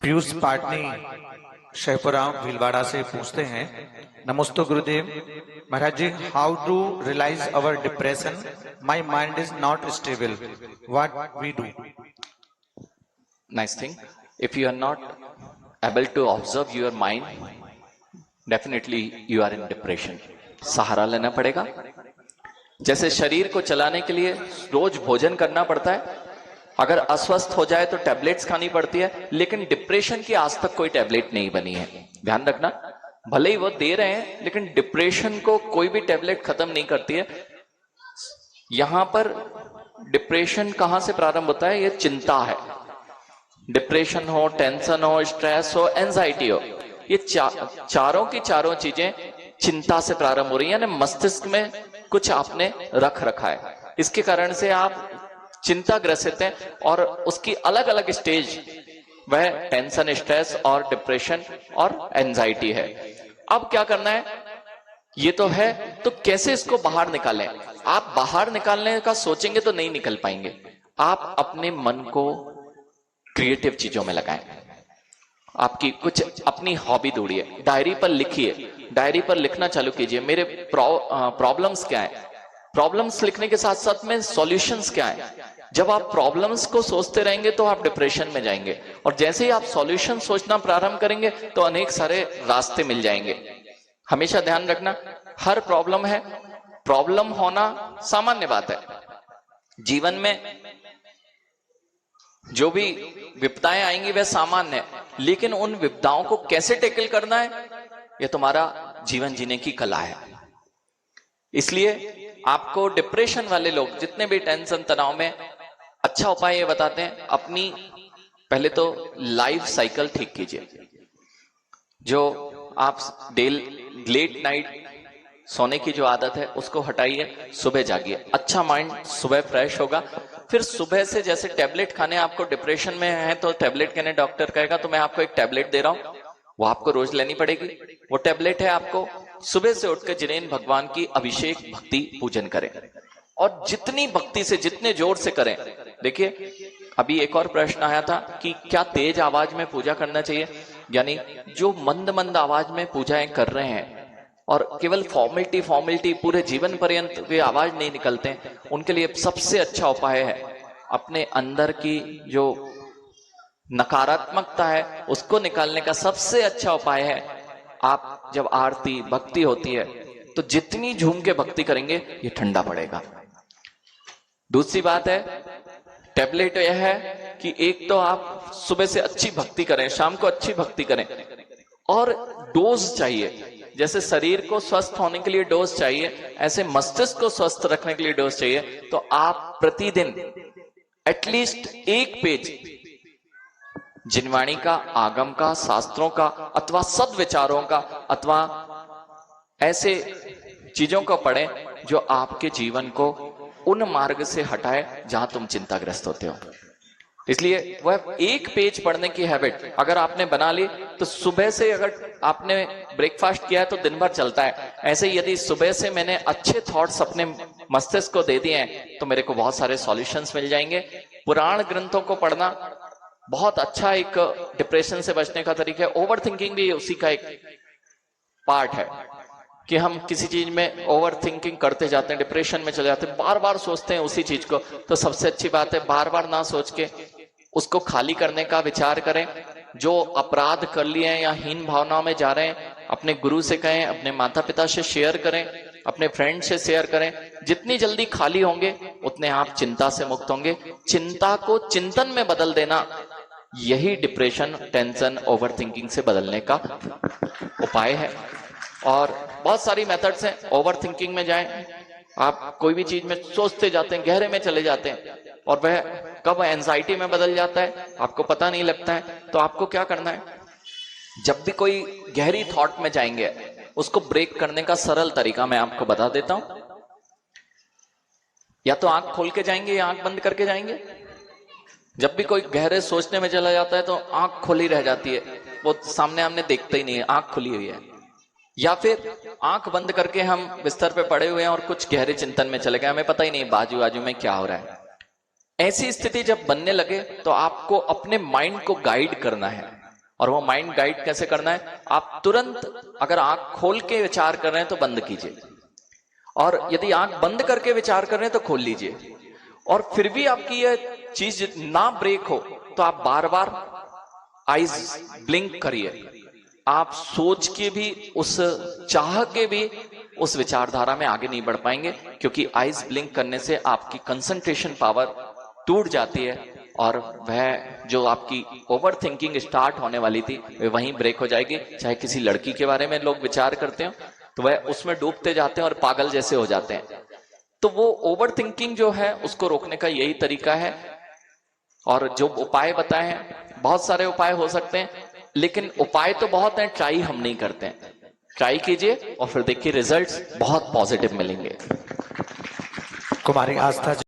पीयूष पाटनी शहपुरा भीलवाड़ा से पूछते हैं, नमस्ते Gurudev Maharaj ji, how to realise our depression? My mind is not stable, what we do? Nice thing. If you are not able to observe your mind, definitely you are in depression. सहारा लेना पड़ेगा। जैसे शरीर को चलाने के लिए रोज भोजन करना पड़ता है, अगर अस्वस्थ हो जाए तो टैबलेट्स खानी पड़ती है, लेकिन डिप्रेशन की आज तक कोई टैबलेट नहीं बनी है। ध्यान रखना, भले ही वो दे रहे हैं लेकिन डिप्रेशन को कोई भी टैबलेट खत्म नहीं करती है। यहां पर डिप्रेशन कहां से प्रारंभ होता है? ये चिंता है। डिप्रेशन हो, टेंशन हो, स्ट्रेस हो, एंजाइटी हो, ये चारों की चारों चीजें चिंता से प्रारंभ हो रही है, यानी मस्तिष्क में कुछ आपने रख रखा है। इसके कारण से आप चिंता ग्रसित हैं और उसकी अलग अलग स्टेज वह टेंशन, स्ट्रेस और डिप्रेशन और एंजाइटी है। अब क्या करना है? ये तो है, तो कैसे इसको बाहर निकालें? आप बाहर निकालने का सोचेंगे तो नहीं निकल पाएंगे। आप अपने मन को क्रिएटिव चीजों में लगाएं। आपकी कुछ अपनी हॉबी ढूंढिए, डायरी पर लिखिए, डायरी पर लिखना चालू कीजिए, मेरे प्रॉब्लम्स क्या है। प्रॉब्लम्स लिखने के साथ साथ में सॉल्यूशंस क्या है। जब आप प्रॉब्लम्स को सोचते रहेंगे तो आप डिप्रेशन में जाएंगे, और जैसे ही आप सॉल्यूशन सोचना प्रारंभ करेंगे तो अनेक सारे रास्ते मिल जाएंगे। हमेशा ध्यान रखना, हर प्रॉब्लम है, प्रॉब्लम होना सामान्य बात है। जीवन में जो भी विपदाएं आएंगी वह सामान्य है, लेकिन उन विपदाओं को कैसे टैकल करना है, यह तुम्हारा जीवन जीने की कला है। इसलिए आपको डिप्रेशन वाले लोग जितने भी टेंशन तनाव में, अच्छा उपाय ये बताते हैं, अपनी पहले तो लाइफ साइकिल ठीक कीजिए। जो आप लेट नाइट सोने की जो आदत है उसको हटाइए, सुबह जागिए, अच्छा माइंड सुबह फ्रेश होगा। फिर सुबह से जैसे टैबलेट खाने, आपको डिप्रेशन में है तो टैबलेट कहने डॉक्टर कहेगा तो मैं आपको एक टैबलेट दे रहा हूं, वो आपको रोज लेनी पड़ेगी। वो टैबलेट है, आपको सुबह से उठकर जिनेन भगवान की अभिषेक भक्ति पूजन करें, और जितनी भक्ति से, जितने जोर से करें। देखिए, अभी एक और प्रश्न आया था कि क्या तेज आवाज में पूजा करना चाहिए, यानी जो मंद मंद आवाज में पूजाएं कर रहे हैं और केवल फॉर्मेलिटी पूरे जीवन पर्यंत वे आवाज नहीं निकलते, उनके लिए सबसे अच्छा उपाय है अपने अंदर की जो नकारात्मकता है उसको निकालने का सबसे अच्छा उपाय है, आप जब आरती भक्ति होती है तो जितनी झूम के भक्ति करेंगे ये ठंडा पड़ेगा। दूसरी बात है, टैबलेट यह है कि एक तो आप सुबह से अच्छी भक्ति करें, शाम को अच्छी भक्ति करें, और डोज चाहिए। जैसे शरीर को स्वस्थ होने के लिए डोज चाहिए, ऐसे मस्तिष्क को स्वस्थ रखने के लिए डोज चाहिए। तो आप प्रतिदिन एटलीस्ट एक पेज जिनवाणी का, आगम का, शास्त्रों का, अथवा सद्विचारों का, अथवा ऐसे चीजों को पढ़ें जो आपके जीवन को उन मार्ग से हटाए जहां तुम चिंताग्रस्त होते हो। इसलिए वह एक पेज पढ़ने की हैबिट अगर आपने बना ली तो सुबह से, अगर आपने ब्रेकफास्ट किया है तो दिन भर चलता है। ऐसे यदि सुबह से मैंने अच्छे थॉट्स अपने मस्तिष्क को दे दिए हैं तो मेरे को बहुत सारे सॉल्यूशंस मिल जाएंगे। पुराण ग्रंथों को पढ़ना बहुत अच्छा एक डिप्रेशन से बचने का तरीका है। ओवर थिंकिंग भी उसी का एक पार्ट है कि हम किसी चीज में ओवर थिंकिंग करते जाते हैं, डिप्रेशन में चले जाते हैं, बार बार सोचते हैं उसी चीज को। तो सबसे अच्छी बात है, बार बार ना सोच के उसको खाली करने का विचार करें। जो अपराध कर लिए हैं या हीन भावनाओं में जा रहे हैं, अपने गुरु से कहें, अपने माता पिता से शेयर करें, अपने फ्रेंड से शेयर करें। जितनी जल्दी खाली होंगे उतने आप चिंता से मुक्त होंगे। चिंता को चिंतन में बदल देना, यही डिप्रेशन, टेंशन, ओवर थिंकिंग से बदलने का उपाय है। और बहुत सारी मेथड्स हैं। ओवर थिंकिंग में जाएं, आप कोई भी चीज में सोचते जाते हैं, गहरे में चले जाते हैं, और वह कब एंजाइटी में बदल जाता है आपको पता नहीं लगता है। तो आपको क्या करना है, जब भी कोई गहरी थॉट में जाएंगे उसको ब्रेक करने का सरल तरीका मैं आपको बता देता हूं। या तो आंख खोल के जाएंगे या आंख बंद करके जाएंगे। जब भी कोई गहरे सोचने में चला जाता है तो आंख खुली रह जाती है, वो सामने हमने देखते ही नहीं है, आंख खुली हुई है। या फिर आंख बंद करके हम बिस्तर पे पड़े हुए हैं और कुछ गहरे चिंतन में चले गए, हमें पता ही नहीं बाजू बाजू में क्या हो रहा है। ऐसी स्थिति जब बनने लगे तो आपको अपने माइंड को गाइड करना है। और वो माइंड गाइड कैसे करना है, आप तुरंत अगर आंख खोल के विचार कर रहे हैं तो बंद कीजिए, और यदि आंख बंद करके विचार कर रहे हैं तो खोल लीजिए। और फिर भी आपकी ये चीज ना ब्रेक हो तो आप बार बार आईज ब्लिंक करिए। आप सोच के भी, उस चाह के भी उस विचारधारा में आगे नहीं बढ़ पाएंगे, क्योंकि आईज ब्लिंक करने से आपकी कंसंट्रेशन पावर टूट जाती है, और वह जो आपकी ओवर थिंकिंग स्टार्ट होने वाली थी वह वहीं ब्रेक हो जाएगी। चाहे किसी लड़की के बारे में लोग विचार करते हो तो वह उसमें डूबते जाते हैं और पागल जैसे हो जाते हैं। तो वो ओवर थिंकिंग जो है उसको रोकने का यही तरीका है। और जो उपाय बताए हैं, बहुत सारे उपाय हो सकते हैं, लेकिन उपाय तो बहुत हैं, ट्राई हम नहीं करते हैं। ट्राई कीजिए और फिर देखिए रिजल्ट्स बहुत पॉजिटिव मिलेंगे। कुमारी आस्था